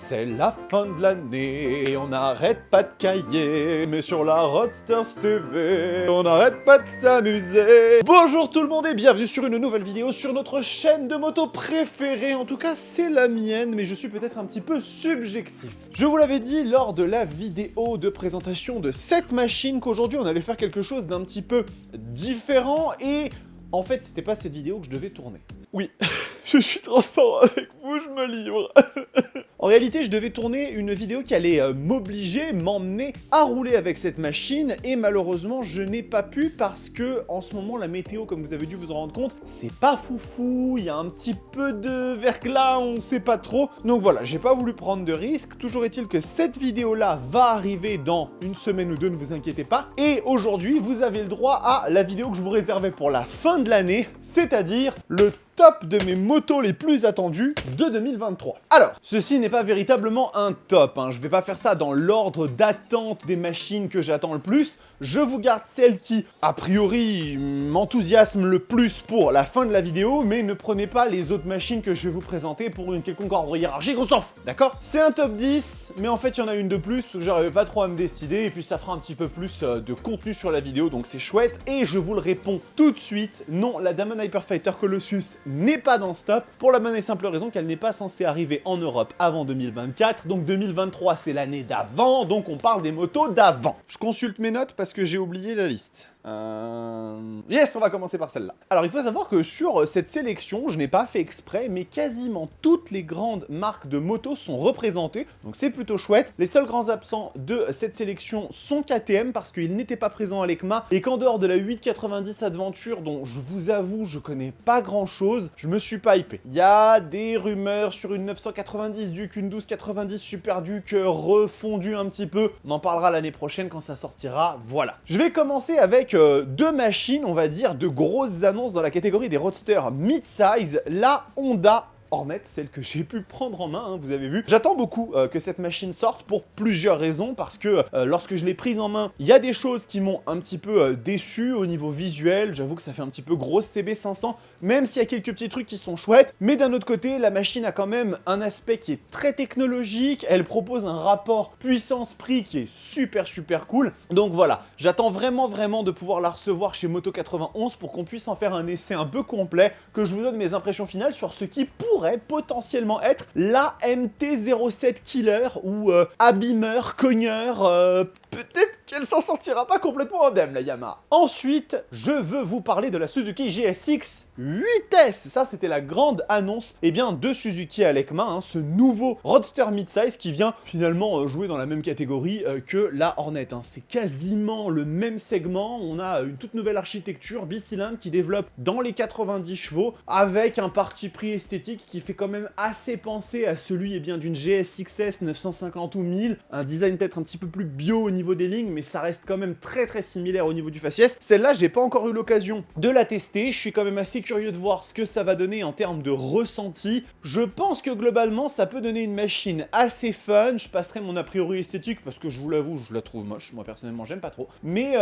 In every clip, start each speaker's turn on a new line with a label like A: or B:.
A: C'est la fin de l'année, on n'arrête pas de cahier, mais sur la Roadsters TV, on n'arrête pas de s'amuser. Bonjour tout le monde et bienvenue sur une nouvelle vidéo sur notre chaîne de moto préférée, en tout cas c'est la mienne, mais je suis peut-être un petit peu subjectif. Je vous l'avais dit lors de la vidéo de présentation de cette machine qu'aujourd'hui on allait faire quelque chose d'un petit peu différent et en fait c'était pas cette vidéo que je devais tourner. Oui, je suis transparent avec vous, je me livre. En réalité, je devais tourner une vidéo qui allait m'obliger, m'emmener à rouler avec cette machine et malheureusement, je n'ai pas pu parce que en ce moment, la météo, comme vous avez dû vous en rendre compte, c'est pas foufou, il y a un petit peu de verglas, on sait pas trop. Donc voilà, j'ai pas voulu prendre de risques. Toujours est-il que cette vidéo-là va arriver dans une semaine ou deux, ne vous inquiétez pas. Et aujourd'hui, vous avez le droit à la vidéo que je vous réservais pour la fin de l'année, c'est-à-dire le top de mes motos les plus attendues de 2023. Alors, ceci n'est pas véritablement un top, hein. Je vais pas faire ça dans l'ordre d'attente des machines que j'attends le plus. Je vous garde celles qui, a priori, m'enthousiasment le plus pour la fin de la vidéo, mais ne prenez pas les autres machines que je vais vous présenter pour une quelconque ordre hiérarchique, on s'en fout, d'accord? C'est un top 10, mais en fait, il y en a une de plus, parce que j'arrivais pas trop à me décider, et puis ça fera un petit peu plus de contenu sur la vidéo, donc c'est chouette. Et je vous le réponds tout de suite, non, la Damon Hyperfighter Colossus n'est pas dans ce top, pour la bonne et simple raison qu'elle n'est pas censée arriver en Europe avant 2024, donc 2023 c'est l'année d'avant, donc on parle des motos d'avant. Je consulte mes notes parce que j'ai oublié la liste. Yes, on va commencer par celle-là. Alors il faut savoir que sur cette sélection, je n'ai pas fait exprès, mais quasiment toutes les grandes marques de motos sont représentées, donc c'est plutôt chouette. Les seuls grands absents de cette sélection sont KTM, parce qu'ils n'étaient pas présents à l'ECMA, et qu'en dehors de la 890 Adventure, dont je vous avoue, je connais pas grand-chose, je me suis pas hypé. Il y a des rumeurs sur une 990 Duke, une 1290 Super Duke refondue un petit peu, on en parlera l'année prochaine quand ça sortira, voilà. Je vais commencer avec deux machines, on va dire, de grosses annonces dans la catégorie des roadsters mid-size, la Honda Hornet, celle que j'ai pu prendre en main, hein, vous avez vu. J'attends beaucoup que cette machine sorte pour plusieurs raisons, parce que lorsque je l'ai prise en main, il y a des choses qui m'ont un petit peu déçu au niveau visuel. J'avoue que ça fait un petit peu grosse CB500, même s'il y a quelques petits trucs qui sont chouettes. Mais d'un autre côté, la machine a quand même un aspect qui est très technologique. Elle propose un rapport puissance-prix qui est super cool. Donc voilà, j'attends vraiment de pouvoir la recevoir chez Moto91 pour qu'on puisse en faire un essai un peu complet, que je vous donne mes impressions finales sur ce qui pourrait potentiellement être la MT-07 Killer ou abîmeur, cogneur, peut-être qu'elle s'en sortira pas complètement indemne, la Yamaha. Ensuite, je veux vous parler de la Suzuki GSX 8S. Ça, c'était la grande annonce de Suzuki à l'ECMA, hein, ce nouveau roadster mid-size qui vient finalement jouer dans la même catégorie que la Hornet. Hein. C'est quasiment le même segment. On a une toute nouvelle architecture bicylindre qui développe dans les 90 chevaux avec un parti pris esthétique qui fait quand même assez penser à celui d'une GSX-S 950 ou 1000. Un design peut-être un petit peu plus bio au niveau des lignes, mais ça reste quand même très similaire au niveau du faciès. Celle-là, j'ai pas encore eu l'occasion de la tester. Je suis quand même assez curieux de voir ce que ça va donner en termes de ressenti. Je pense que globalement, ça peut donner une machine assez fun. Je passerai mon a priori esthétique parce que je vous l'avoue, je la trouve moche. Moi, personnellement, j'aime pas trop. Mais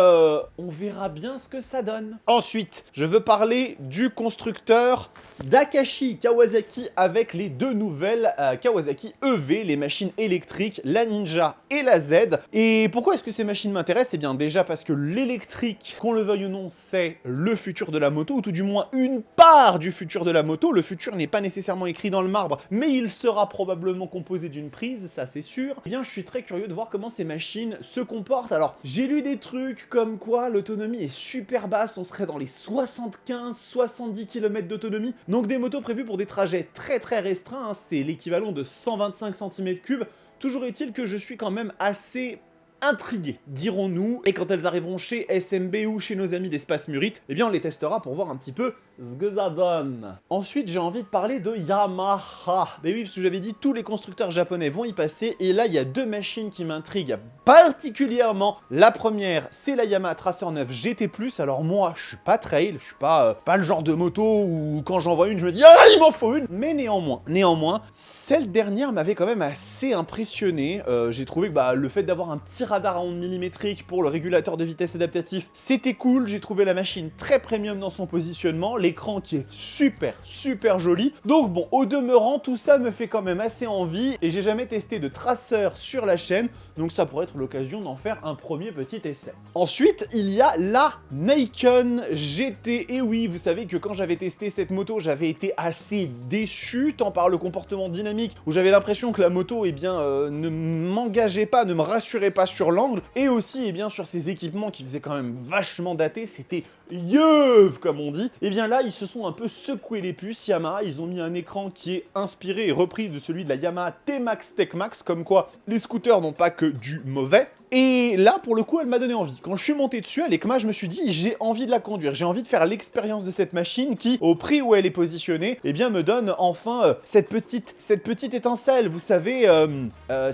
A: on verra bien ce que ça donne. Ensuite, je veux parler du constructeur d'Akashi Kawasaki avec les deux nouvelles Kawasaki EV, les machines électriques, la Ninja et la Z. Et pourquoi est-ce que ces machines m'intéressent? Eh bien déjà parce que l'électrique, qu'on le veuille ou non, c'est le futur de la moto, ou tout du moins une part du futur de la moto. Le futur n'est pas nécessairement écrit dans le marbre, mais il sera probablement composé d'une prise, ça c'est sûr. Eh bien je suis très curieux de voir comment ces machines se comportent. Alors j'ai lu des trucs comme quoi l'autonomie est super basse, on serait dans les 75-70 km d'autonomie, donc des motos prévues pour des trajets très restreints, hein. C'est l'équivalent de 125 cm3. Toujours est-il que je suis quand même assez intrigué, dirons-nous, et quand elles arriveront chez SMB ou chez nos amis d'Espace Murite, eh bien on les testera pour voir un petit peu ce que ça donne. Ensuite, j'ai envie de parler de Yamaha. Mais oui, parce que j'avais dit tous les constructeurs japonais vont y passer, et là il y a deux machines qui m'intriguent particulièrement. La première, c'est la Yamaha Tracer 9 GT+. Alors moi, je suis pas trail, je suis pas le genre de moto où quand j'en vois une, je me dis ah il m'en faut une. Mais néanmoins, celle dernière m'avait quand même assez impressionné. J'ai trouvé que le fait d'avoir un petit radar à ondes millimétriques pour le régulateur de vitesse adaptatif, c'était cool. J'ai trouvé la machine très premium dans son positionnement. l'écran qui est super joli. Donc bon, au demeurant, tout ça me fait quand même assez envie et j'ai jamais testé de traceur sur la chaîne, donc ça pourrait être l'occasion d'en faire un premier petit essai. Ensuite, il y a la Nikon GT. Et oui, vous savez que quand j'avais testé cette moto, j'avais été assez déçu, tant par le comportement dynamique, où j'avais l'impression que la moto, eh bien, ne m'engageait pas, ne me rassurait pas sur l'angle, et aussi, eh bien, sur ses équipements qui faisaient quand même vachement dater, c'était yeuve, comme on dit. Et bien là, ils se sont un peu secoué les puces, Yamaha. Ils ont mis un écran qui est inspiré et repris de celui de la Yamaha T-Max Tech-Max, comme quoi les scooters n'ont pas que du mauvais. Et là, pour le coup, elle m'a donné envie. Quand je suis monté dessus, à l'ECMA, je me suis dit, j'ai envie de la conduire. J'ai envie de faire l'expérience de cette machine qui, au prix où elle est positionnée, eh bien, me donne enfin cette petite étincelle, vous savez,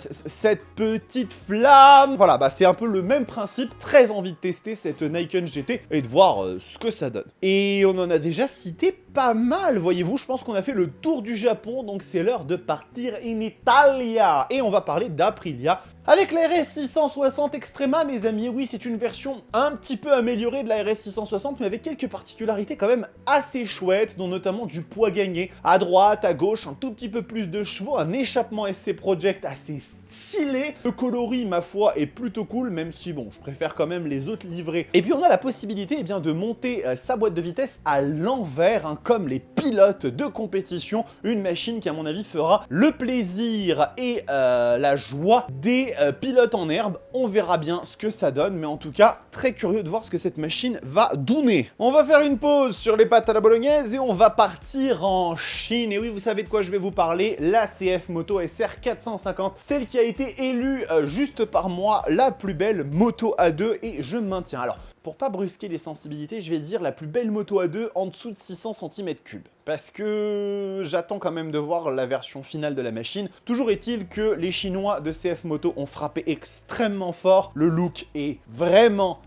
A: cette petite flamme. Voilà, bah c'est un peu le même principe. Très envie de tester cette Nikon GT et de voir ce que ça donne. Et on en a déjà cité pas mal, voyez-vous. Je pense qu'on a fait le tour du Japon, donc c'est l'heure de partir in Italia. Et on va parler d'Aprilia avec la RS 660 Extrema, mes amis. Oui, c'est une version un petit peu améliorée de la RS 660, mais avec quelques particularités quand même assez chouettes, dont notamment du poids gagné. À droite, à gauche, un tout petit peu plus de chevaux, un échappement SC Project assez stylé. Le coloris, ma foi, est plutôt cool, même si, bon, je préfère quand même les autres livrets. Et puis on a la possibilité, eh bien, de monter sa boîte de vitesse à l'envers, hein, comme les pilotes de compétition. Une machine qui, à mon avis, fera le plaisir et la joie des pilotes en herbe. On verra bien ce que ça donne, mais en tout cas, très curieux de voir ce que cette machine va donner. On va faire une pause sur les pâtes à la bolognaise et on va partir en Chine. Et oui, vous savez de quoi je vais vous parler, la CF Moto SR 450, celle qui a été élue juste par moi la plus belle moto A2, et je maintiens. Alors, pour pas brusquer les sensibilités, je vais dire la plus belle moto A2 en dessous de 600 cm3. Parce que j'attends quand même de voir la version finale de la machine. Toujours est-il que les Chinois de CF Moto ont frappé extrêmement fort. Le look est vraiment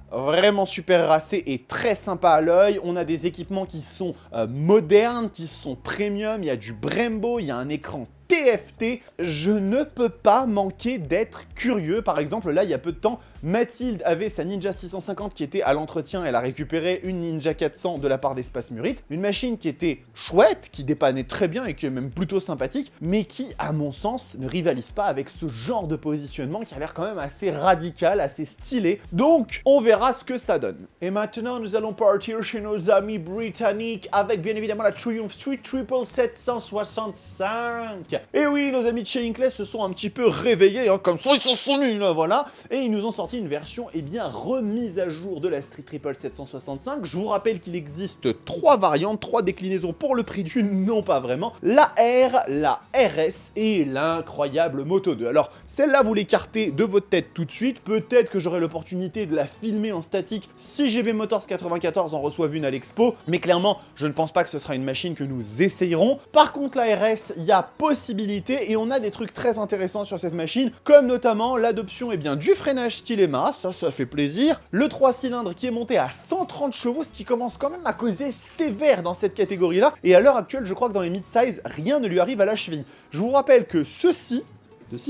A: super racé et très sympa à l'œil. On a des équipements qui sont modernes, qui sont premium. Il y a du Brembo, il y a un écran TFT, je ne peux pas manquer d'être curieux. Par exemple, là, il y a peu de temps, Mathilde avait sa Ninja 650 qui était à l'entretien. Elle a récupéré une Ninja 400 de la part d'Espace Murite. Une machine qui était chouette, qui dépannait très bien et qui est même plutôt sympathique, mais qui, à mon sens, ne rivalise pas avec ce genre de positionnement qui a l'air quand même assez radical, assez stylé. Donc, on verra ce que ça donne. Et maintenant, nous allons partir chez nos amis britanniques avec, bien évidemment, la Triumph Street Triple 765. Et oui, nos amis de chez Hinkley se sont un petit peu réveillés, hein, comme ça ils s'en sont mis là, voilà. Et ils nous ont sorti une version, eh bien, remise à jour de la Street Triple 765. Je vous rappelle qu'il existe 3 variantes, 3 déclinaisons pour le prix d'une, non pas vraiment. La R, la RS et l'incroyable Moto 2. Alors, celle-là, vous l'écartez de votre tête tout de suite. Peut-être que j'aurai l'opportunité de la filmer en statique si GB Motors 94 en reçoivent une à l'expo. Mais clairement, je ne pense pas que ce sera une machine que nous essayerons. Par contre, la RS, il y a possibilité et on a des trucs très intéressants sur cette machine, comme notamment l'adoption, eh bien, du freinage Stilema, ça fait plaisir. Le 3 cylindres qui est monté à 130 chevaux, ce qui commence quand même à causer sévère dans cette catégorie-là. Et à l'heure actuelle, je crois que dans les mid-size, rien ne lui arrive à la cheville. Je vous rappelle que ceci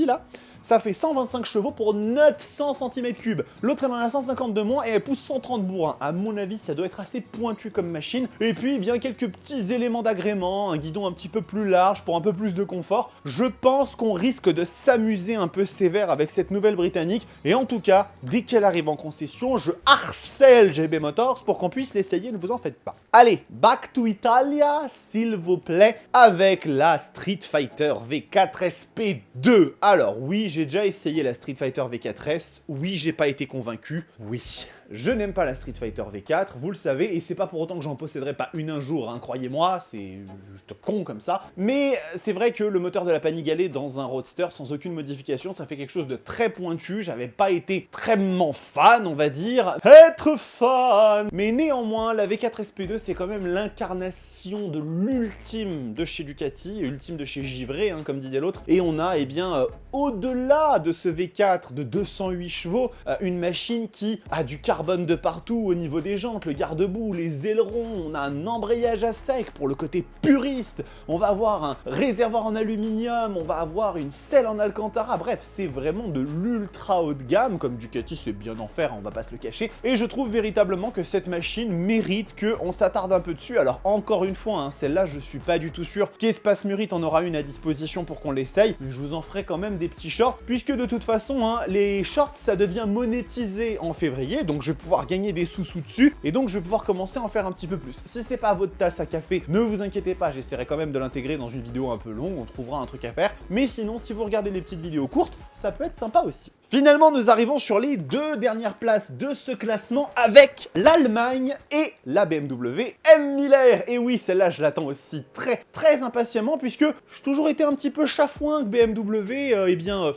A: là, ça fait 125 chevaux pour 900 cm3. L'autre, elle en a 150 de moins et elle pousse 130 bourrins. À mon avis, ça doit être assez pointu comme machine. Et puis, eh bien, quelques petits éléments d'agrément, un guidon un petit peu plus large pour un peu plus de confort. Je pense qu'on risque de s'amuser un peu sévère avec cette nouvelle britannique. Et en tout cas, dès qu'elle arrive en concession, je harcèle GB Motors pour qu'on puisse l'essayer, ne vous en faites pas. Allez, back to Italia, s'il vous plaît, avec la Street Fighter V4 SP2. Alors oui, j'ai déjà essayé la Street Fighter V4S, oui, j'ai pas été convaincu, oui. Je n'aime pas la Street Fighter V4, vous le savez, et c'est pas pour autant que j'en posséderai pas une un jour, hein, croyez-moi, c'est juste con comme ça. Mais c'est vrai que le moteur de la Panigale dans un roadster sans aucune modification, ça fait quelque chose de très pointu, j'avais pas été extrêmement fan, on va dire. Être fan. Mais néanmoins, la V4 SP2, c'est quand même l'incarnation de l'ultime de chez Ducati, ultime de chez Givray, hein, comme disait l'autre. Et on a, eh bien, au-delà de ce V4 de 208 chevaux, une machine qui a du caractère carbone de partout au niveau des jantes, le garde-boue, les ailerons, on a un embrayage à sec pour le côté puriste, on va avoir un réservoir en aluminium, on va avoir une selle en alcantara, bref, c'est vraiment de l'ultra haut de gamme, comme Ducati sait bien en faire, on va pas se le cacher, et je trouve véritablement que cette machine mérite qu'on s'attarde un peu dessus. Alors encore une fois, hein, celle-là je suis pas du tout sûr qu'Espace Murite en aura une à disposition pour qu'on l'essaye, mais je vous en ferai quand même des petits shorts, puisque de toute façon, hein, les shorts ça devient monétisé en février, donc je vais pouvoir gagner des sous-sous dessus, et donc je vais pouvoir commencer à en faire un petit peu plus. Si c'est pas votre tasse à café, ne vous inquiétez pas, j'essaierai quand même de l'intégrer dans une vidéo un peu longue, on trouvera un truc à faire, mais sinon si vous regardez les petites vidéos courtes, ça peut être sympa aussi. Finalement, nous arrivons sur les 2 dernières places de ce classement avec l'Allemagne et la BMW M1000R. Et oui, celle-là, je l'attends aussi très impatiemment puisque j'ai toujours été un petit peu chafouin que BMW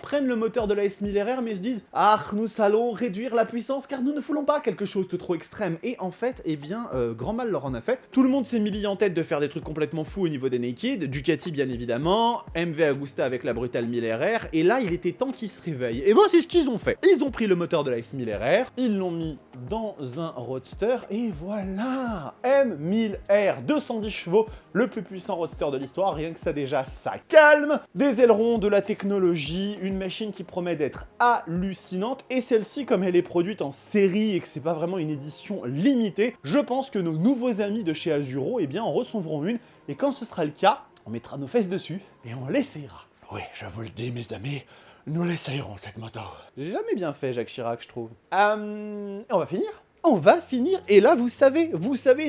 A: prenne le moteur de la S1000RR mais se disent « Ah, nous allons réduire la puissance car nous ne voulons pas quelque chose de trop extrême. » Et en fait, grand mal leur en a fait. Tout le monde s'est mis en tête de faire des trucs complètement fous au niveau des Naked, Ducati bien évidemment, MV Agusta avec la brutale 1000RR, et là, il était temps qu'ils se réveillent. Et bon, c'est ce qu'ils ont fait. Ils ont pris le moteur de la S1000RR, ils l'ont mis dans un roadster, et voilà, M1000R, 210 chevaux, le plus puissant roadster de l'histoire, rien que ça déjà, ça calme. Des ailerons, de la technologie, une machine qui promet d'être hallucinante, et celle-ci, comme elle est produite en série et que c'est pas vraiment une édition limitée, je pense que nos nouveaux amis de chez Azuro, en recevront une, et quand ce sera le cas, on mettra nos fesses dessus, et on l'essayera. Oui, je vous le dis, mes amis, nous l'essayerons, cette moto. J'ai jamais bien fait, Jacques Chirac, je trouve. On va finir. On va finir, et là vous savez,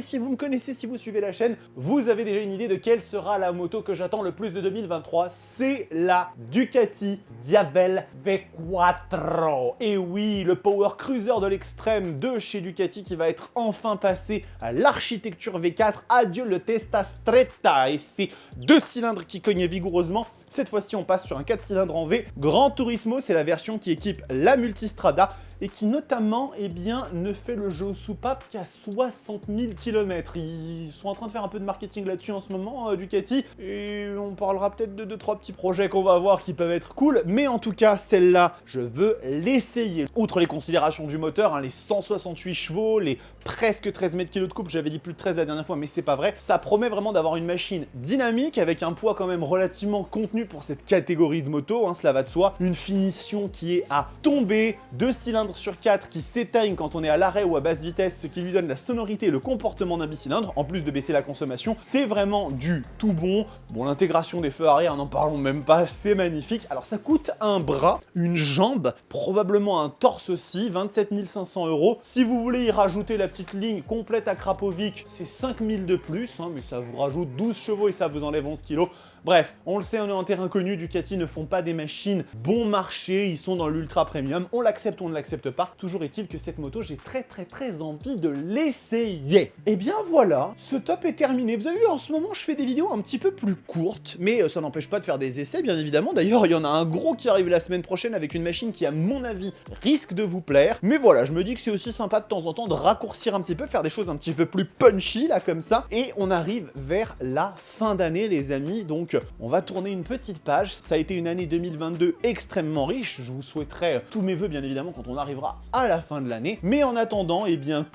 A: si vous me connaissez, si vous suivez la chaîne, vous avez déjà une idée de quelle sera la moto que j'attends le plus de 2023, c'est la Ducati Diabel V4. Et oui, le power cruiser de l'extrême de chez Ducati qui va être enfin passé à l'architecture V4, adieu le Testa Stretta, et c'est 2 cylindres qui cognent vigoureusement. Cette fois-ci, on passe sur un 4 cylindres en V. Gran Turismo, c'est la version qui équipe la Multistrada et qui notamment, ne fait le jeu aux soupapes qu'à 60 000 km. Ils sont en train de faire un peu de marketing là-dessus en ce moment, Ducati, et on parlera peut-être de 2-3 petits projets qu'on va avoir qui peuvent être cool, mais en tout cas, celle-là, je veux l'essayer. Outre les considérations du moteur, hein, les 168 chevaux, les presque 13 mètres kg de couple, j'avais dit plus de 13 la dernière fois, mais c'est pas vrai, ça promet vraiment d'avoir une machine dynamique, avec un poids quand même relativement contenu pour cette catégorie de moto, hein, cela va de soi, une finition qui est à tomber, 2 cylindres sur 4 qui s'éteignent quand on est à l'arrêt ou à basse vitesse, ce qui lui donne la sonorité et le comportement d'un bicylindre, en plus de baisser la consommation, c'est vraiment du tout bon. Bon, l'intégration des feux arrière, n'en parlons même pas, c'est magnifique. Alors ça coûte un bras, une jambe, probablement un torse aussi, 27 500 €. Si vous voulez y rajouter la petite ligne complète à Krapovic, c'est 5 000 de plus, hein, mais ça vous rajoute 12 chevaux et ça vous enlève 11 kg. Bref, on le sait, on est en terrain connu, Ducati ne font pas des machines bon marché, ils sont dans l'ultra premium, on l'accepte ou on ne l'accepte pas, toujours est-il que cette moto, j'ai très envie de l'essayer. Et bien voilà, ce top est terminé. Vous avez vu, en ce moment, je fais des vidéos un petit peu plus courtes, mais ça n'empêche pas de faire des essais, bien évidemment. D'ailleurs, il y en a un gros qui arrive la semaine prochaine avec une machine qui, à mon avis, risque de vous plaire. Mais voilà, je me dis que c'est aussi sympa de temps en temps de raccourcir un petit peu, faire des choses un petit peu plus punchy, là, comme ça. Et on arrive vers la fin d'année, les amis, donc on va tourner une petite page. Ça a été une année 2022 extrêmement riche. Je vous souhaiterais tous mes vœux, bien évidemment, quand on arrivera à la fin de l'année. Mais en attendant,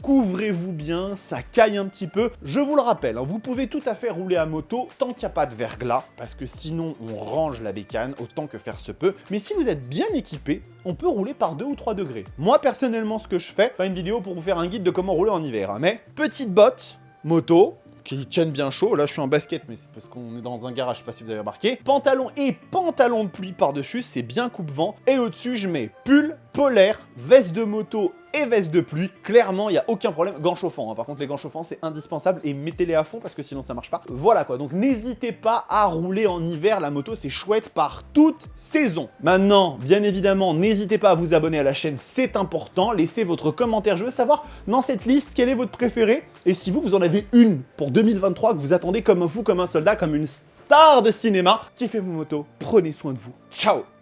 A: couvrez-vous bien, ça caille un petit peu. Je vous le rappelle, hein, vous pouvez tout à fait rouler à moto tant qu'il n'y a pas de verglas, parce que sinon, on range la bécane autant que faire se peut. Mais si vous êtes bien équipé, on peut rouler par 2 ou 3 degrés. Moi, personnellement, ce que je fais, pas une vidéo pour vous faire un guide de comment rouler en hiver, hein, mais petite botte, moto, qui tiennent bien chaud. Là, je suis en basket, mais c'est parce qu'on est dans un garage, je sais pas si vous avez remarqué. Pantalon et pantalon de pluie par-dessus, c'est bien coupe-vent. Et au-dessus, je mets pull, polaire, veste de moto et veste de pluie. Clairement, il n'y a aucun problème. Gants chauffants, hein. Par contre, les gants chauffants, c'est indispensable et mettez-les à fond parce que sinon, ça marche pas. Voilà quoi. Donc, n'hésitez pas à rouler en hiver. La moto, c'est chouette par toute saison. Maintenant, bien évidemment, n'hésitez pas à vous abonner à la chaîne. C'est important. Laissez votre commentaire. Je veux savoir, dans cette liste, quelle est votre préférée et si vous en avez une pour 2023 que vous attendez comme un fou, comme un soldat, comme une star de cinéma. Kiffez vos motos. Prenez soin de vous. Ciao!